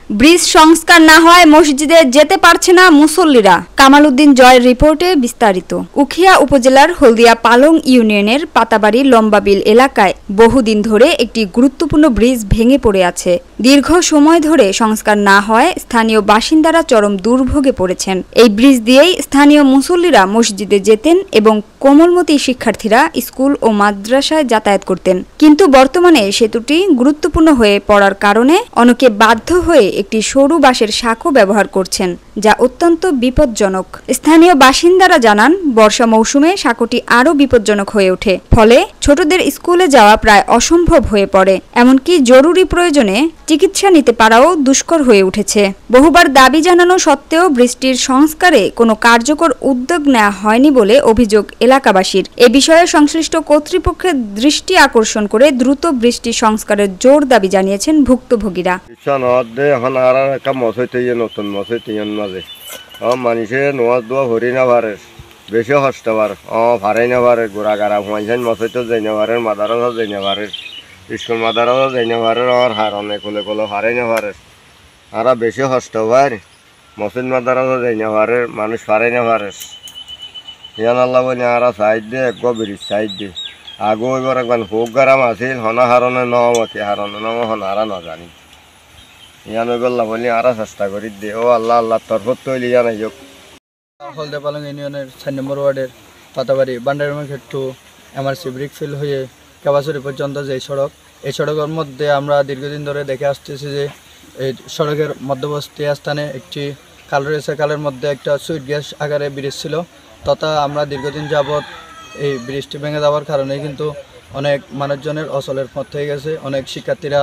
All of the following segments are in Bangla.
ব্রিজ সংস্কার না হওয়ায় মসজিদে যেতে পারছে না মুসল্লিরা। কামাল উদ্দিন জয়ের রিপোর্টে বিস্তারিত। উখিয়া উপজেলার হলদিয়া পালং ইউনিয়নের পাতাবাড়ি লম্বাবিল এলাকায় বহুদিন ধরে একটি গুরুত্বপূর্ণ ব্রিজ ভেঙে পড়ে আছে। দীর্ঘ সময় ধরে সংস্কার না হওয়ায় স্থানীয় বাসিন্দারা চরম দুর্ভোগে পড়েছেন। এই ব্রিজ দিয়েই স্থানীয় মুসল্লিরা মসজিদে যেতেন এবং কোমলমতি শিক্ষার্থীরা স্কুল ও মাদ্রাসায় যাতায়াত করতেন। কিন্তু বর্তমানে সেতুটি গুরুত্বপূর্ণ হয়ে পড়ার কারণে অনেকে বাধ্য হয়ে একটি সরু বাঁশের সাঁকো ব্যবহার করছেন, যা অত্যন্ত বিপজ্জনক। স্থানীয় বাসিন্দারা জানান, বর্ষা মৌসুমে সাঁকোটি আরও বিপজ্জনক হয়ে ওঠে, ফলে ছোটদের স্কুলে যাওয়া প্রায় অসম্ভব হয়ে পড়ে। এমনকি জরুরি প্রয়োজনে চিকিৎসা নিতে পারাও দুষ্কর হয়ে উঠেছে। বহুবার দাবি জানানো সত্ত্বেও বৃষ্টির সংস্কারে কোনো কার্যকর উদ্যোগ নেওয়া হয়নি বলে অভিযোগ এলাকাবাসীর। এ বিষয়ে সংশ্লিষ্ট কর্তৃপক্ষের দৃষ্টি আকর্ষণ করে দ্রুত বৃষ্টি সংস্কারের জোর দাবি জানিয়েছেন ভুক্তভোগীরা। মানুষে নোয়াজ দোয়া হরি না পারে, বেশি হস্ত পার ফারাই না পারে, গোড়া গাড়া হুমাইছেন মসজিদ যাই না পারে, মাদারসা যাই না পারে, স্কুল মাদারসা যাই না পারে, আর হারনে কোলে কোলে ফারাই না পারে, আর বেশি হস্ত পার মসজিদ মাদারসা যাই না পারে, মানুষ ফারাই না পারে। ইয়ান আল্লাহ বলি আর সাইড দিয়ে এক ব্রিজ সাইড দিয়ে আগো এবার একবার হোক গারাম আছিল হনা হারনে নমতি হারনে নম হনারা না জানি ইয়ান গল্লা বলি আর চেষ্টা করি দে। ও আল্লাহ আল্লাহ তরফত তৈরি জানাই হোক। হলদিয়া পালং ইউনিয়নের 4 নম্বর ওয়ার্ডের পাতাবাড়ি বান্ডারমা ক্ষেত্র এমআরসি ব্রিকফিল্ড হয়ে কেবাসুরি পর্যন্ত যে সড়ক, এই সড়কের মধ্যে আমরা দীর্ঘদিন ধরে দেখে আসতেছি যে এই সড়কের মধ্যবর্তী স্থানে একটি খাল রয়েছে। খালের মধ্যে একটা সুইট গ্যাস আকারে ব্রিজ ছিল, তথা আমরা দীর্ঘদিন যাবৎ এই ব্রিজটি ভেঙে যাওয়ার কারণে কিন্তু অনেক মানুষজনের অচলের পথ হয়ে গেছে। অনেক শিক্ষার্থীরা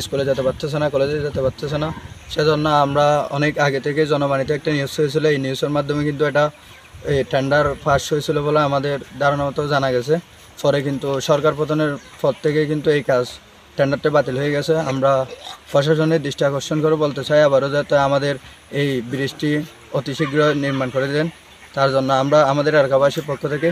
স্কুলে যেতে পারতেছে না, কলেজে যেতে পারতেছে না। সেজন্য আমরা অনেক আগে থেকে জনবাণীতে একটা নিউজ হয়েছিল, এই নিউজের মাধ্যমে কিন্তু এটা টেন্ডার পাস হয়েছিল বলে আমাদের ধারণা মতো জানা গেছে। পরে কিন্তু সরকার পতনের পর থেকে কিন্তু এই কাজ টেন্ডারটা বাতিল হয়ে গেছে। আমরা প্রশাসনের দৃষ্টি আকর্ষণ করে বলতে চাই আবারও যাতে আমাদের এই ব্রিজটি অতি শীঘ্র নির্মাণ করে দেন। তার জন্য আমরা আমাদের এলাকাবাসীর পক্ষ থেকে